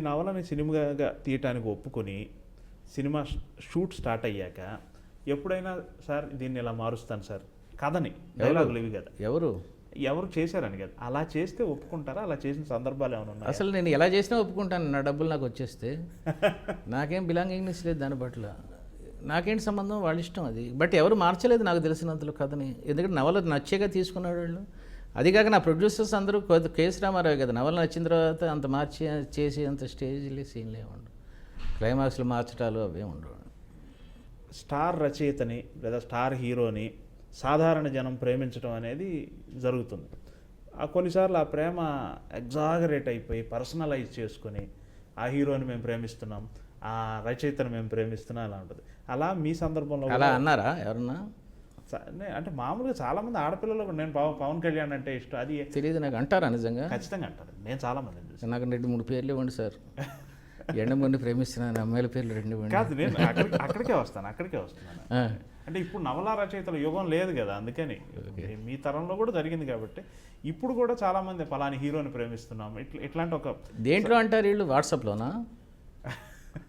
నవలని సినిమాగా తీయటానికి ఒప్పుకొని సినిమా షూట్ స్టార్ట్ అయ్యాక ఎప్పుడైనా సార్ దీన్ని ఇలా మారుస్తాను సార్ కథని డైలాగులు ఇవి కదా ఎవరు చేశారని కదా, అలా చేస్తే ఒప్పుకుంటారా? అలా చేసిన సందర్భాలు ఏమైనా ఉన్నాయి? అసలు నేను ఎలా చేసినా ఒప్పుకుంటాను, నా డబ్బులు నాకు వచ్చేస్తే. నాకేం బిలాంగింగ్నెస్ లేదు దాని పట్ల. నాకేంటి సంబంధం, వాళ్ళ ఇష్టం అది. బట్ ఎవరు మార్చలేదు నాకు తెలిసినంతలో కథని, ఎందుకంటే నవల నచ్చేగా తీసుకున్నాడు వాళ్ళు. అది కాక నా ప్రొడ్యూసర్స్ అందరూ కేఎస్ రామారావు కదా, నవల నచ్చిన తర్వాత అంత మార్చి చేసి అంత స్టేజ్లే సీన్లే ఉండవు, క్లైమాక్స్లు మార్చడాలు అవే ఉండవు. స్టార్ రచయితని లేదా స్టార్ హీరోని సాధారణ జనం ప్రేమించడం అనేది జరుగుతుంది. కొన్నిసార్లు ఆ ప్రేమ ఎగ్జాగరేట్ అయిపోయి పర్సనలైజ్ చేసుకొని ఆ హీరోని మేము ప్రేమిస్తున్నాం, ఆ రచయితను మేము ప్రేమిస్తున్నాం అలా ఉంటుంది. అలా మీ సందర్భంలో అలా అన్నారా ఎవరన్నా? అంటే మామూలుగా చాలామంది ఆడపిల్లలు నేను పవన్ కళ్యాణ్ అంటే ఇష్టం అది తెలియదు నాకు అంటారా? నిజంగా ఖచ్చితంగా అంటారు. నేను చాలామంది చూసాను. నాకు 2-3 పేర్లు ఇవ్వండి సార్, ఎండమంది ప్రేమిస్తున్నాను, అమ్మాయిల పేర్లు 2 ఇవ్వండి. కాదు, నేను అక్కడికే వస్తున్నాను. అంటే ఇప్పుడు నవలా రచయితల యుగం లేదు కదా, అందుకని మీ తరంలో కూడా జరిగింది కాబట్టి ఇప్పుడు కూడా చాలామంది ఫలాని హీరోని ప్రేమిస్తున్నాం ఇట్లాంటి ఒక దేంట్లో అంటారు వీళ్ళు? వాట్సాప్లోనా?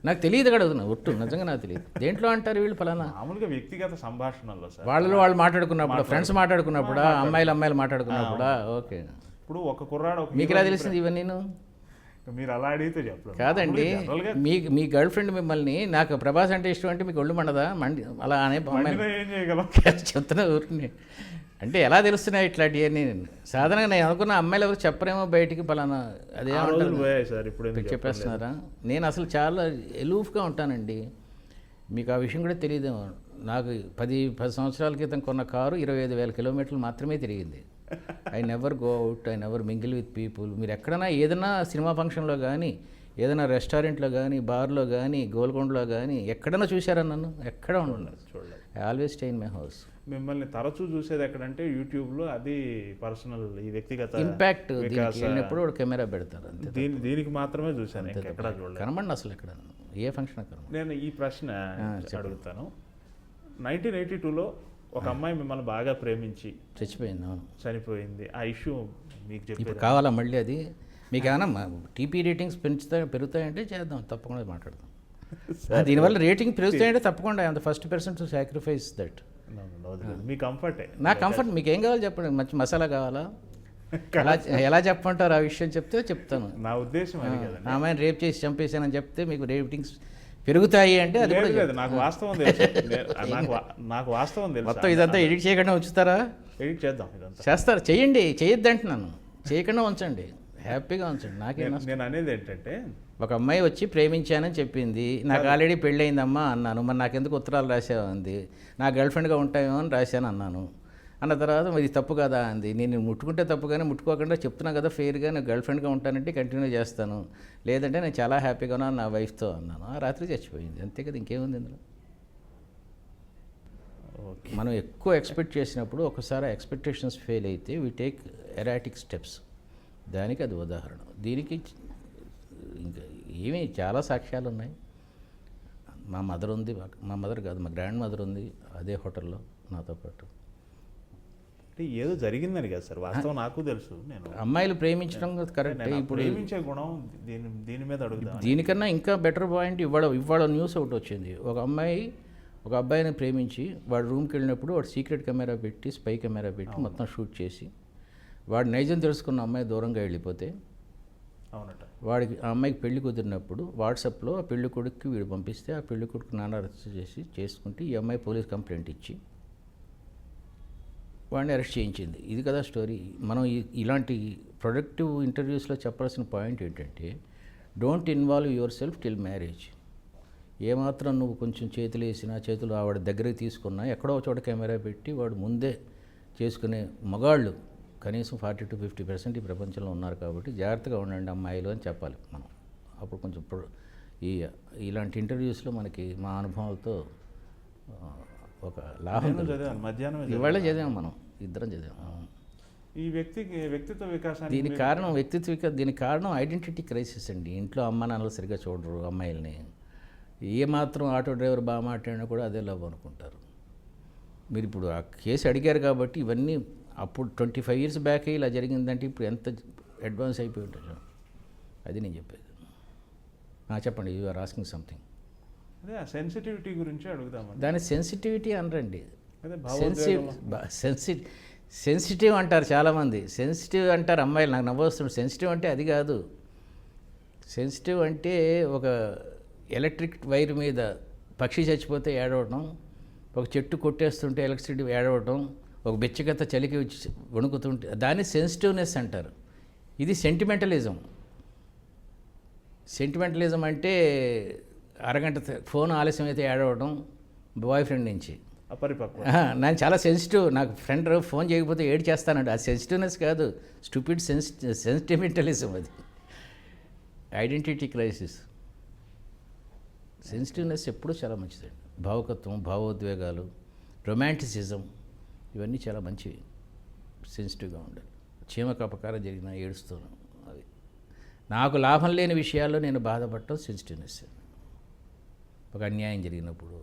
నాకు తెలియదు అడుగుతున్నా, ఒట్టు నిజంగా నాకు తెలియదు. దేంట్లో అంటారు వీళ్ళు ఫలానా? మామూలుగా వ్యక్తిగత సంభాషణల్లో సార్, వాళ్ళు మాట్లాడుకున్నప్పుడు, ఫ్రెండ్స్ మాట్లాడుకున్నప్పుడు, అమ్మాయిలు మాట్లాడుకున్నప్పుడా? ఓకే. ఇప్పుడు ఒక కుర్రాడు మీకు ఎలా తెలిసింది ఇవన్నీ? మీరు అలా అడిగితే చెప్పలేదు. కాదండి, మీ గర్ల్ ఫ్రెండ్ మిమ్మల్ని నాకు ప్రభాస్ అంటే ఇష్టం అంటే మీకు ఒళ్ళు మండదా? అలా అనే ఏం చేయగలం చెప్తున్నా ఊరిని. అంటే ఎలా తెలుస్తున్నాయి ఇట్లాంటివన్నీ? సాధారణంగా నేను అనుకున్న అమ్మాయిలు ఎవరు చెప్పరేమో బయటికి పలానా, అదే సార్ ఇప్పుడు చెప్పేస్తున్నారా? నేను అసలు చాలా ఎలూఫ్గా ఉంటానండి, మీకు ఆ విషయం కూడా తెలియదేమో. నాకు 10 సంవత్సరాల క్రితం కొన్న కారు 25,000 కిలోమీటర్లు మాత్రమే తిరిగింది. I never go out, I never mingle with people. మీరు ఎక్కడైనా ఏదైనా సినిమా ఫంక్షన్లో కానీ, ఏదైనా రెస్టారెంట్లో కానీ, బార్లో కానీ, గోల్కొండలో కానీ ఎక్కడైనా చూసారా నన్ను? ఎక్కడ ఉండదు, చూడలేదు. I always stay in my house. మిమ్మల్ని తరచూ చూసేది ఎక్కడంటే యూట్యూబ్లో, అది పర్సనల్ ఈ వ్యక్తిగత ఇంపాక్ట్. వెళ్ళినప్పుడు కెమెరా పెడతారు అంతే. దీనికి మాత్రమే చూశాను, ఎక్కడ చూడలేదు. కనబండి అసలు ఎక్కడ ఏ ఫంక్షన్ అక్కడ. నేను ఈ ప్రశ్న అడుగుతాను. 1982లో ఒక అమ్మాయి మిమ్మల్ని బాగా ప్రేమించి చచ్చిపోయింది. అవును, చనిపోయింది. ఆ ఇష్యూ మీకు చెప్పి కావాలా మళ్ళీ? అది మీకు ఏమన్నా టీపీ రేటింగ్స్ పెరుగుతాయంటే చేద్దాం, తప్పకుండా మాట్లాడదాం. దీనివల్ల రేటింగ్ పెరుగుతాయంటే తప్పకుండా I am the first person to sacrifice that. మీ కంఫర్టే. నా కంఫర్ట్. మీకు ఏం కావాలి చెప్పండి? మంచి మసాలా కావాలా? ఎలా చెప్పంటారు ఆ విషయం చెప్తే చెప్తాను. నా ఉద్దేశం ఆమెను రేప్ చేసి చంపేశానని చెప్తే మీకు రేటింగ్స్ పెరుగుతాయి అంటే అది కూడా నాకు వాస్తవం తెలుసు. నాకు వాస్తవం తెలుసు. మొత్తం ఇదంతా ఎడిట్ చేయకుండా ఉంచుతారా? ఎడిట్ చేద్దాం. ఇదంతా చేస్తారు, చెయ్యండి. చేయొద్దు అంటున్నాను, చేయకుండా ఉంచండి, హ్యాపీగా ఉంచండి. నేను అనేది ఏంటంటే, ఒక అమ్మాయి వచ్చి ప్రేమించానని చెప్పింది, నాకు ఆల్రెడీ పెళ్ళయిందమ్మా అన్నాను. మరి నాకెందుకు ఉత్తరాలు రాసావు అంది. నా గర్ల్ ఫ్రెండ్గా ఉంటాయేమో అని రాశాను అన్నాను. అన్న తర్వాత మరి తప్పు కదా అంది. నేను ముట్టుకుంటే తప్పు కానీ ముట్టుకోకుండా చెప్తున్నా కదా ఫెయిర్గా, నేను గర్ల్ ఫ్రెండ్గా ఉంటానంటే కంటిన్యూ చేస్తాను, లేదంటే నేను చాలా హ్యాపీగా ఉన్నాను నా వైఫ్తో అన్నాను. ఆ రాత్రి చచ్చిపోయింది, అంతే కదా, ఇంకేముంది ఇందులో. మనం ఎక్కువ ఎక్స్పెక్ట్ చేసినప్పుడు ఒకసారి ఎక్స్పెక్టేషన్స్ ఫెయిల్ అయితే వీ టేక్ ఎరాటిక్ స్టెప్స్. దానికి అది ఉదాహరణ. దీనికి ఇంకా ఏమీ చాలా సాక్ష్యాలు ఉన్నాయి. మా మదర్ ఉంది, మా మదర్ కాదు మా గ్రాండ్ మదర్ ఉంది అదే హోటల్లో నాతో పాటు. ఏదో జరిగిందని కదా సార్, వాస్తవం నాకు తెలుసు. నేను అమ్మాయిలు ప్రేమించడం కరెక్ట్. ఇప్పుడు ప్రేమించే గుణం దీని మీద అడుగుతాను. దీనికన్నా ఇంకా బెటర్ పాయింట్ ఇవాళ న్యూస్ ఒకటి వచ్చింది. ఒక అమ్మాయి ఒక అబ్బాయిని ప్రేమించి వాడు రూమ్కి వెళ్ళినప్పుడు వాడు సీక్రెట్ కెమెరా పెట్టి, స్పై కెమెరా పెట్టి మొత్తం షూట్ చేసి, వాడు నైజం తెలుసుకున్న అమ్మాయి దూరంగా వెళ్ళిపోతే, అవునట, వాడికి ఆ అమ్మాయికి పెళ్లి కుదిరినప్పుడు వాట్సాప్లో ఆ పెళ్లి కొడుకుకి వీడు పంపిస్తే ఆ పెళ్లి కొడుకు నాన్న అరెస్ట్ చేసుకుంటే ఈ అమ్మాయి పోలీస్ కంప్లైంట్ ఇచ్చి వాడిని అరెస్ట్ చేయించింది. ఇది కదా స్టోరీ. మనం ఇలాంటి ప్రొడక్టివ్ ఇంటర్వ్యూస్లో చెప్పాల్సిన పాయింట్ ఏంటంటే, don't involve your self till marriage. ఏమాత్రం నువ్వు కొంచెం చేతులు వేసినా, చేతులు వాడి దగ్గరికి తీసుకున్నా, ఎక్కడో చోట కెమెరా పెట్టి వాడు ముందే చేసుకునే మగాళ్ళు కనీసం 40-50% ఈ ప్రపంచంలో ఉన్నారు. కాబట్టి జాగ్రత్తగా ఉండండి అమ్మాయిలు అని చెప్పాలి మనం. అప్పుడు కొంచెం ఇలాంటి ఇంటర్వ్యూస్లో మనకి మా అనుభవాలతో ఒక లాభం. ఇవాళ చదివాం, మనం ఇద్దరం చదివాం. ఈ వ్యక్తిత్వ వికాసానికి దీనికి కారణం ఐడెంటిటీ క్రైసిస్ అండి. ఇంట్లో అమ్మ నాన్నలు సరిగ్గా చూడరు అమ్మాయిల్ని. ఏమాత్రం ఆటో డ్రైవర్ బాగా మాట్లాడినా కూడా అదే లవ్ అనుకుంటారు. మీరు ఇప్పుడు ఆ కేసు అడిగారు కాబట్టి ఇవన్నీ అప్పుడు 25 years బ్యాక్ ఇలా జరిగిందంటే ఇప్పుడు ఎంత అడ్వాన్స్ అయిపోయి ఉంటుంది, అది నేను చెప్పేది. చెప్పండి, యు ఆర్ ఆస్కింగ్ సంథింగ్. అదే ఆ సెన్సిటివిటీ గురించి అడుగుదామండి. దాని సెన్సిటివిటీ అనరండి, అదే సెన్సిటివ్ అంటారు చాలామంది. సెన్సిటివ్ అంటారు అమ్మాయిలు, నాకు నవ్వొస్తుంది. సెన్సిటివ్ అంటే అది కాదు. సెన్సిటివ్ అంటే ఒక ఎలక్ట్రిక్ వైర్ మీద పక్షి చచ్చిపోతే ఏడవడం, ఒక చెట్టు కొట్టేస్తుంటే ఎలక్ట్రిసిటీ ఏడవడం, ఒక బెచ్చగత్త చలికి వణుకుతుంటే దాన్ని సెన్సిటివ్నెస్ అంటారు. ఇది సెంటిమెంటలిజం. సెంటిమెంటలిజం అంటే అరగంట ఫోన్ ఆలస్యం అయితే ఏడవడం బాయ్ ఫ్రెండ్ నుంచి. అపరిపక్వ. నేను చాలా సెన్సిటివ్, నాకు ఫ్రెండ్ ఫోన్ చేయకపోతే ఏడ్ చేస్తానండి. ఆ సెన్సిటివ్నెస్ కాదు, స్టూపిడ్ సెంటిమెంటలిజం. అది ఐడెంటిటీ క్రైసిస్. సెన్సిటివ్నెస్ ఎప్పుడూ చాలా మంచిదండి. భావకత్వం, భావోద్వేగాలు, రొమాంటిసిజం, ఇవన్నీ చాలా మంచివి. సెన్సిటివ్గా ఉండాలి. చీమకు అపకారం జరిగినా ఏడుస్తాను. అది నాకు లాభం లేని విషయాల్లో నేను బాధపడటం సెన్సిటివ్నెస్. ఒక అన్యాయం జరిగినప్పుడు